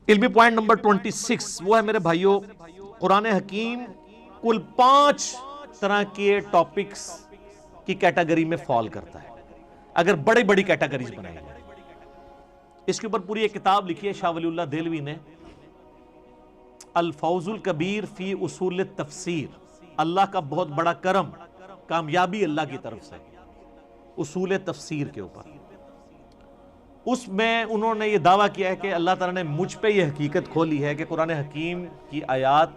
علمی point number 26 وہ ہے میرے بھائیوں، قرآن حکیم کل 5 طرح کے ٹاپکس کی کیٹیگری میں فال کرتا ہے اگر بڑی بڑی کیٹیگریز بنائی جائیں۔ اس کے اوپر پوری ایک کتاب لکھی ہے شاہ ولی اللہ دہلوی نے، الفوز الکبیر فی اصول التفسیر، اللہ کا بہت بڑا کرم، کامیابی اللہ کی طرف سے اصول تفسیر کے اوپر۔ اس میں انہوں نے یہ دعویٰ کیا ہے کہ اللہ تعالیٰ نے مجھ پہ یہ حقیقت کھولی ہے کہ قرآن حکیم کی آیات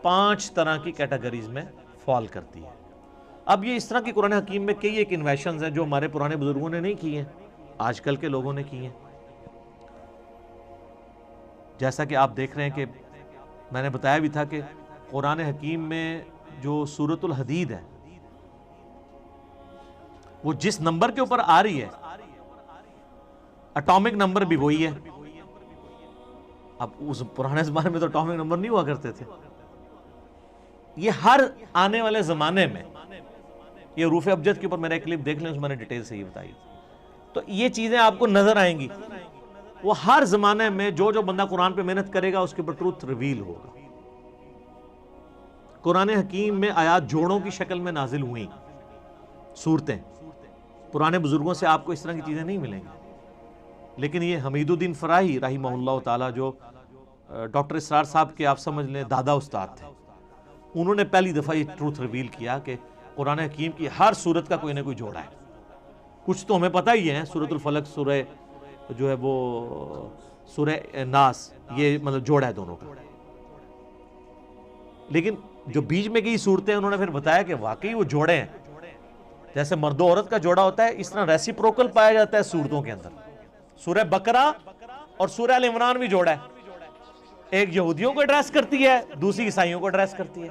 5 طرح کی کیٹیگریز میں فال کرتی ہے۔ اب یہ اس طرح کی قرآن حکیم میں کئی ایک انویشنز ہیں جو ہمارے پرانے بزرگوں نے نہیں کی ہیں، آج کل کے لوگوں نے کی ہیں۔ جیسا کہ آپ دیکھ رہے ہیں کہ میں نے بتایا بھی تھا کہ قرآن حکیم میں جو سورۃ الحدید ہے وہ جس نمبر کے اوپر آ رہی ہے اٹامک نمبر بھی وہی ہے۔ اب اس پرانے زمانے میں تو اٹامک نمبر نہیں ہوا کرتے تھے۔ یہ ہر آنے والے زمانے میں، یہ حروف ابجد کے اوپر میرا ایک کلپ دیکھ لیں، اس میں نے ڈیٹیل سے یہ بتائی، تو یہ چیزیں آپ کو نظر آئیں گی۔ وہ ہر زمانے میں جو بندہ قرآن پہ محنت کرے گا اس کے اوپر ٹروتھ ریویل ہوگا۔ قرآن حکیم میں آیات جوڑوں کی شکل میں نازل ہوئیں صورتیں، پرانے بزرگوں سے آپ کو اس طرح کی چیزیں نہیں ملیں گی۔ لیکن یہ حمید الدین فراہی رحمہ اللہ تعالیٰ، جو ڈاکٹر اسرار صاحب کے آپ سمجھ لیں دادا استاد تھے، انہوں نے پہلی دفعہ یہ ٹروتھ ریویل کیا کہ قرآن حکیم کی ہر صورت کا کوئی نہ کوئی جوڑا ہے۔ کچھ تو ہمیں پتہ ہی ہے، سورۃ الفلق، سورہ جو ہے وہ سورہ ناس، یہ مطلب جوڑا ہے دونوں کا۔ لیکن جو بیچ میں کی صورتیں انہوں نے پھر بتایا کہ واقعی وہ جوڑے ہیں، جیسے مرد و عورت کا جوڑا ہوتا ہے اس طرح ریسیپروکل پایا جاتا ہے صورتوں کے اندر۔ سورہ بقرہ اور سورہ ال عمران بھی جوڑا ہے، ایک یہودیوں کو ایڈریس کرتی ہے، دوسری عیسائیوں کو ایڈریس کرتی ہے۔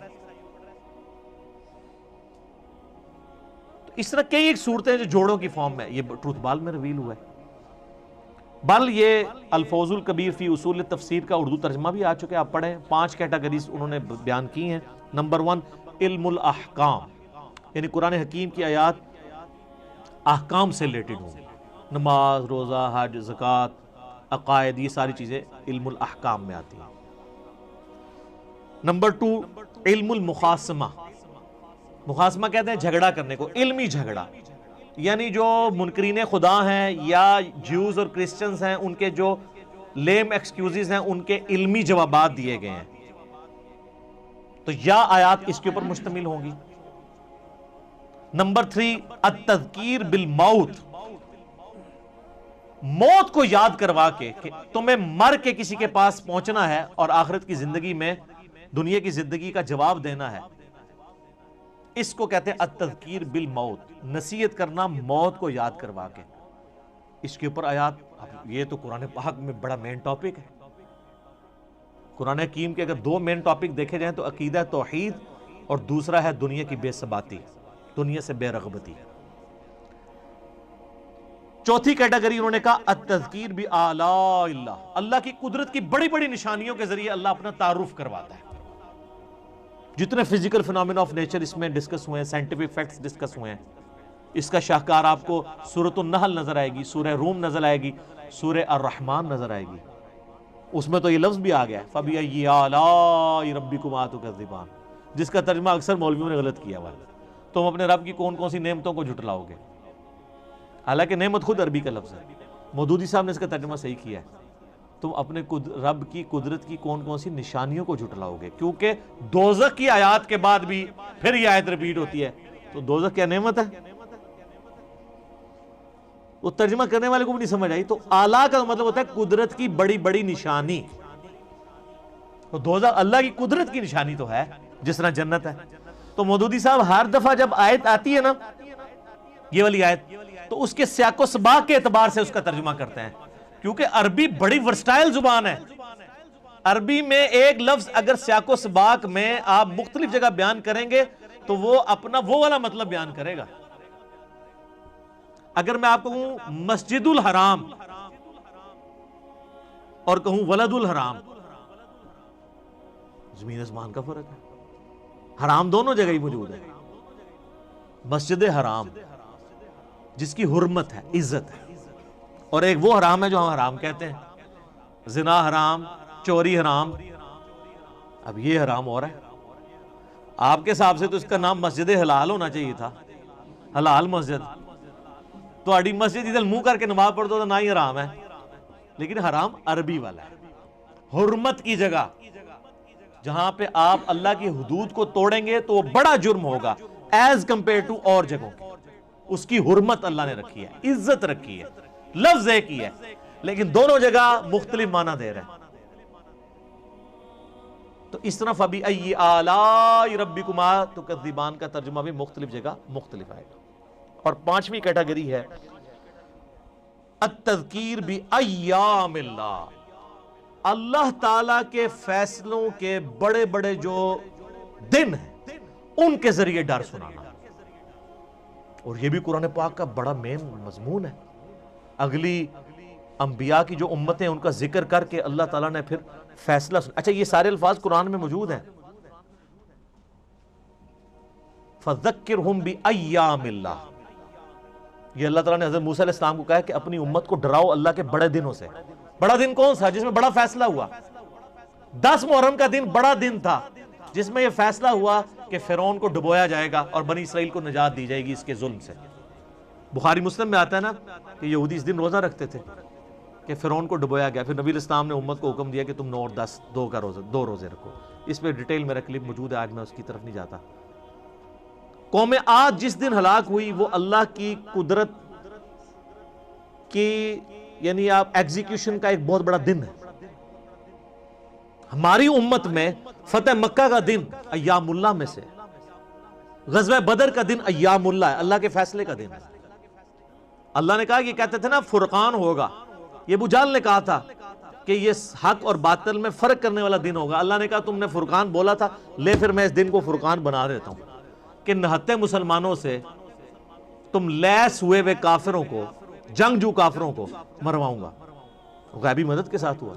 تو اس طرح کئی ایک صورتیں جو جوڑوں کی فارم میں، یہ ٹروتھ بال میں ریویل ہوا ہے۔ بل یہ الفوز الکبیر فی اصول التفسیر کا اردو ترجمہ بھی آ چکے، آپ پڑھیں۔ 5 کیٹیگریز انہوں نے بیان کی ہیں۔ نمبر 1 علم الاحکام، یعنی قرآن حکیم کی آیات احکام سے ریلیٹڈ ہوں، نماز، روزہ، حج، زکوٰۃ، عقائد، یہ ساری چیزیں علم الاحکام میں آتی ہیں۔ نمبر 2 علم المخاصمہ، مخاصمہ کہتے ہیں جھگڑا کرنے کو، علمی جھگڑا، یعنی جو منکرین خدا ہیں یا جیوز اور کرسچنز ہیں، ان کے جو لیم ایکسکیوزز ہیں ان کے علمی جوابات دیے گئے ہیں، تو یا آیات اس کے اوپر مشتمل ہوں گی۔ نمبر 3 التذکیر بالموت، موت کو یاد کروا کے کہ تمہیں مر کے کسی کے پاس پہنچنا ہے اور آخرت کی زندگی میں دنیا کی زندگی کا جواب دینا ہے، اس کو کہتے ہیں التذکیر بالموت، نصیحت کرنا موت کو یاد کروا کے۔ اس کے اوپر آیات، یہ تو قرآن پاک میں بڑا مین ٹاپک ہے۔ قرآن حکیم کے اگر 2 مین ٹاپک دیکھے جائیں تو عقیدہ توحید اور دوسرا ہے دنیا کی بے ثباتی، دنیا سے بے رغبتی۔ چوتھی کیٹیگری انہوں نے کہا التذکیر بآلاء اللہ، اللہ کی قدرت کی بڑی بڑی نشانیوں کے ذریعے اللہ اپنا تعارف کرواتا ہے۔ جتنے فزیکل فینومینا آف نیچر اس میں ڈسکس ہوئے ہیں، سائنٹیفک فیکٹس ڈسکس ہوئے ہیں، اس کا شاہکار آپ کو سورۃ النحل نظر آئے گی، سورہ روم نظر آئے گی، سورہ الرحمن نظر آئے گی۔ اس میں تو یہ لفظ بھی آ گیا ہے فَبِأَيِّ آلَاءِ رَبِّكُمَا تُكَذِّبَانِ، جس کا ترجمہ اکثر مولویوں نے غلط کیا ہوا ہے، تم اپنے رب کی کون کون سی نعمتوں کو جھٹلاؤ گے، حالانکہ نعمت خود عربی کا لفظ ہے۔ مودودی صاحب نے اس کا ترجمہ صحیح کیا ہے، تم اپنے رب کی قدرت کی کون کون سی نشانیوں کو جھٹلاؤ گے، کیونکہ دوزخ کی آیات کے بعد بھی پھر یہ آیت ریپیٹ ہوتی ہے، تو دوزخ کیا نعمت ہے؟ وہ ترجمہ کرنے والے کو بھی نہیں سمجھ آئی۔ تو اعلیٰ کا مطلب ہوتا ہے قدرت کی بڑی بڑی نشانی، تو دوزخ اللہ کی قدرت کی نشانی تو ہے، جس طرح جنت ہے۔ تو مودودی صاحب ہر دفعہ جب آیت آتی ہے نا، یہ والی آیت، تو اس کے سیاق و سباق کے اعتبار سے اس کا ترجمہ کرتے ہیں، کیونکہ عربی بڑی ورسٹائل زبان ہے۔ عربی میں ایک لفظ اگر سیاق و سباق میں آپ مختلف جگہ بیان کریں گے تو وہ اپنا وہ والا مطلب بیان کرے گا۔ اگر میں آپ کو کہوں مسجد الحرام اور کہوں ولد الحرام، زمین آسمان کا فرق ہے۔ حرام دونوں جگہ ہی موجود ہے، مسجد حرام جس کی حرمت ہے، عزت ہے، اور ایک وہ حرام ہے جو ہم حرام کہتے ہیں۔ زنا حرام، چوری حرام، اب یہ حرام ہو رہا ہے۔ آپ کے حساب سے تو اس کا نام مسجد حلال ہونا چاہیے تھا، حلال مسجد۔ تو اڑی مسجد ادھر منہ کر کے نماز پڑھ دو تو نہ ہی حرام ہے، لیکن حرام عربی والا ہے، حرمت کی جگہ جہاں پہ آپ اللہ کی حدود کو توڑیں گے تو وہ بڑا جرم ہوگا ایز کمپیئر ٹو اور جگہوں کے۔ اس کی حرمت اللہ نے رکھی ہے، عزت رکھی ہے، لفظ ایک ہی ہے، لیکن دونوں جگہ مختلف معنی دے رہے ہیں۔ تو اس طرح فَبِأَيِّ آلَاءِ رَبِّكُمَا تُكَذِّبَانِ کا ترجمہ بھی مختلف جگہ مختلف آئے گا۔ اور پانچویں کیٹیگری ہے التذکیر بِأَيَّامِ اللہ، اللہ تعالیٰ کے فیصلوں کے بڑے بڑے جو دن ہیں ان کے ذریعے ڈر سنانا۔ اور یہ بھی قرآن پاک کا بڑا مین مضمون ہے۔ اگلی انبیاء کی جو امتیں ان کا ذکر کر کے اللہ تعالیٰ نے پھر فیصلہ اچھا یہ سارے الفاظ قرآن میں موجود ہیں۔ فَذَكِّرْهُمْ بِأَيَّامِ اللَّهِ، یہ اللہ تعالیٰ نے حضرت موسیٰ علیہ السلام کو کہا ہے کہ اپنی امت کو ڈراؤ اللہ کے بڑے دنوں سے۔ بڑا دن کون سا؟ جس میں بڑا فیصلہ ہوا۔ 10 محرم کا دن بڑا دن تھا جس میں یہ فیصلہ ہوا کہ فرعون کو ڈبویا جائے گا اور بنی اسرائیل کو نجات دی جائے گی اس کے ظلم سے۔ بخاری مسلم میں آتا ہے نا کہ یہودی اس دن روزہ رکھتے تھے کہ فرعون کو ڈبویا گیا، پھر نبی علیہ السلام نے امت کو حکم دیا کہ تم 9 اور 10 دو روزے رکھو۔ اس پہ ڈیٹیل میرا کلپ موجود ہے، آج میں اس کی طرف نہیں جاتا۔ قوم عاد جس دن ہلاک ہوئی وہ اللہ کی قدرت کی یعنی آپ ایگزیکیوشن کا ایک بہت بڑا دن ہے۔ ہماری امت میں فتح مکہ کا دن ایام اللہ میں سے، غزوہ بدر کا دن ایام اللہ ہے، اللہ کے فیصلے کا دن ہے۔ اللہ نے کہا یہ کہتے تھے نا فرقان ہوگا، یہ ابو جہل نے کہا تھا کہ یہ حق اور باطل میں فرق کرنے والا دن ہوگا۔ اللہ نے کہا تم نے فرقان بولا تھا، لے پھر میں اس دن کو فرقان بنا دیتا ہوں کہ نہتے مسلمانوں سے تم لیس ہوئے ہوئے کافروں کو، جنگجو کافروں کو مرواؤں گا۔ غیبی مدد کے ساتھ ہوا۔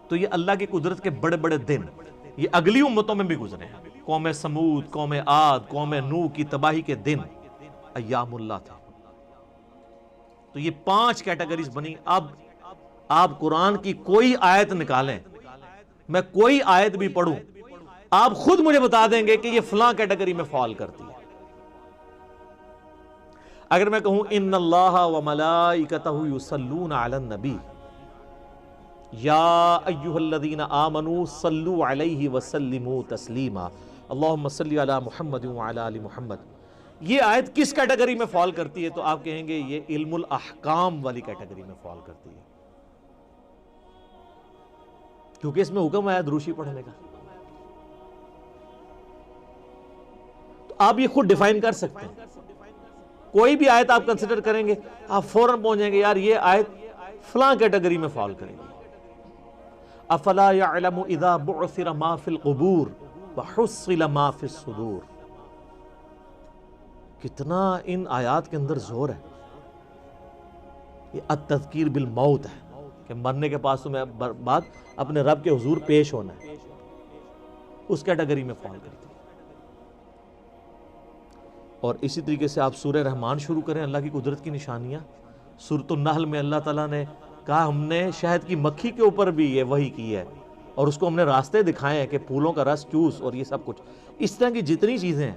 تو یہ اللہ کی قدرت کے بڑے بڑے دن یہ اگلی امتوں میں بھی گزرے ہیں۔ قوم سمود، قوم عاد، قوم نوح کی تباہی کے دن ایام اللہ تھے۔ تو یہ 5 کیٹیگریز بنی۔ اب آپ قرآن کی کوئی آیت نکالیں، میں کوئی آیت بھی پڑھوں، آپ خود مجھے بتا دیں گے کہ یہ فلاں کیٹیگری میں فال کرتی ہے۔ اگر میں کہوں ان اللہ وملائکتہ یصلون علی النبی یا ایھا الذین آمنوا صلوا علیہ وسلموا تسلیما اللہم صلی علی محمد وعلی آل محمد، یہ آیت کس کیٹیگری میں فال کرتی ہے؟ تو آپ کہیں گے یہ علم الاحکام والی کیٹیگری میں فال کرتی ہے، کیونکہ اس میں حکم ہے دروشی پڑھنے کا۔ تو آپ یہ خود ڈیفائن کر سکتے ہیں۔ کوئی بھی آیت آپ کنسیڈر کریں گے آپ فوراً پہنچ جائیں گے یار یہ آیت فلاں کیٹیگری میں فال کرے گی۔ افلا يعلم اذا بعثر ما في القبور وحصل ما في الصدور، کتنا ان آیات کے اندر زور ہے۔ یہ التذکیر بالموت ہے کہ مرنے کے پاس تمہیں بعد اپنے رب کے حضور پیش ہونا ہے، اس کیٹیگری میں فال کرتی ہے۔ اور اسی طریقے سے آپ سورہ رحمان شروع کریں، اللہ کی قدرت کی نشانیاں۔ سورۃ النحل میں اللہ تعالیٰ نے کہا ہم نے شہد کی مکھی کے اوپر بھی یہ وحی کی ہے اور اس کو ہم نے راستے دکھائے ہیں کہ پھولوں کا رس چوس، اور یہ سب کچھ اس طرح کی جتنی چیزیں ہیں۔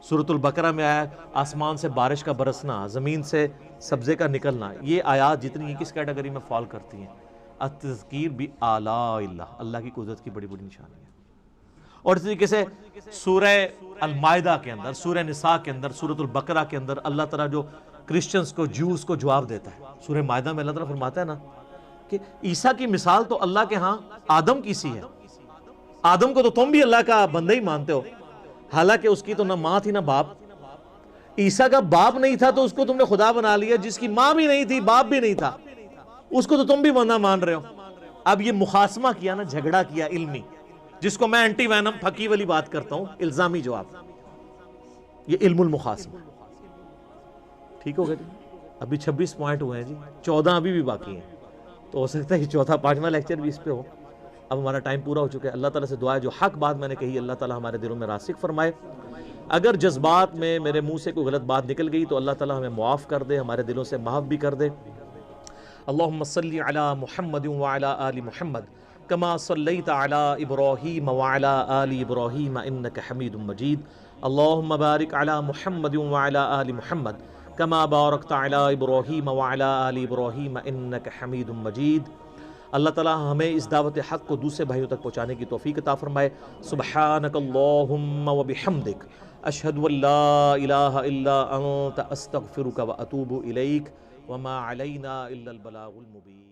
سورۃ البقرہ میں آیا آسمان سے بارش کا برسنا، زمین سے سبزے کا نکلنا، یہ آیات جتنی ہیں کس کیٹیگری میں فال کرتی ہیں؟ التذکیر بآلاء اللہ، اللہ کی قدرت کی بڑی بڑی نشانیاں۔ اور اس طریقے سے سورہ المائدہ کے اندر، سورہ نساء کے اندر، سورۃ البقرہ کے اندر اللہ تعالیٰ جو کرسچنز کو، جوز کو جواب دیتا ہے۔ سورہ مائدہ میں اللہ تعالیٰ فرماتا ہے نا کہ عیسیٰ کی مثال تو اللہ کے ہاں آدم کی سی ہے، آدم کو تو تم بھی اللہ کا بندہ ہی مانتے ہو، حالانکہ اس کی تو نہ ماں تھی نہ باپ۔ عیسیٰ کا باپ نہیں تھا تو اس کو تم نے خدا بنا لیا، جس کی ماں بھی نہیں تھی باپ بھی نہیں تھا اس کو تو تم بھی بندہ مان رہے ہو۔ اب یہ مخاصمہ کیا نا، جھگڑا کیا علمی، جس کو میں اینٹی وینم پھکی والی بات کرتا ہوں، الزامی جواب، یہ علم المخاصمہ۔ ٹھیک ہو گیا جی؟ ابھی 26 پوائنٹ ہوئے ہیں جی، 14 ابھی بھی باقی ہیں، تو ہو سکتا ہے کہ چوتھا 5واں لیکچر بھی اس پہ ہو۔ اب ہمارا ٹائم پورا ہو چکا ہے۔ اللہ تعالیٰ سے دعا ہے جو حق بات میں نے کہی اللہ تعالیٰ ہمارے دلوں میں راسخ فرمائے۔ اگر جذبات میں میرے منہ سے کوئی غلط بات نکل گئی تو اللہ تعالیٰ ہمیں معاف کر دے، ہمارے دلوں سے محو بھی کر دے، اللہم صلی علی محمد وعلی آل محمد کما صلیت علی ابراہیم وعلی آل ابراہیم انک حمید مجید اللہم بارک علی محمد وعلی آل محمد کما بارکت علی ابراہیم وعلی آل ابراہیم انک حمید مجید۔ اللہ تعالیٰ ہمیں اس دعوت حق کو دوسرے بھائیوں تک پہنچانے کی توفیق عطا فرمائے۔ سبحانک اللہم وبحمدک اشہد ان لا الہ الا انت استغفرک واتوب الیک وما علینا الا البلاغ المبین۔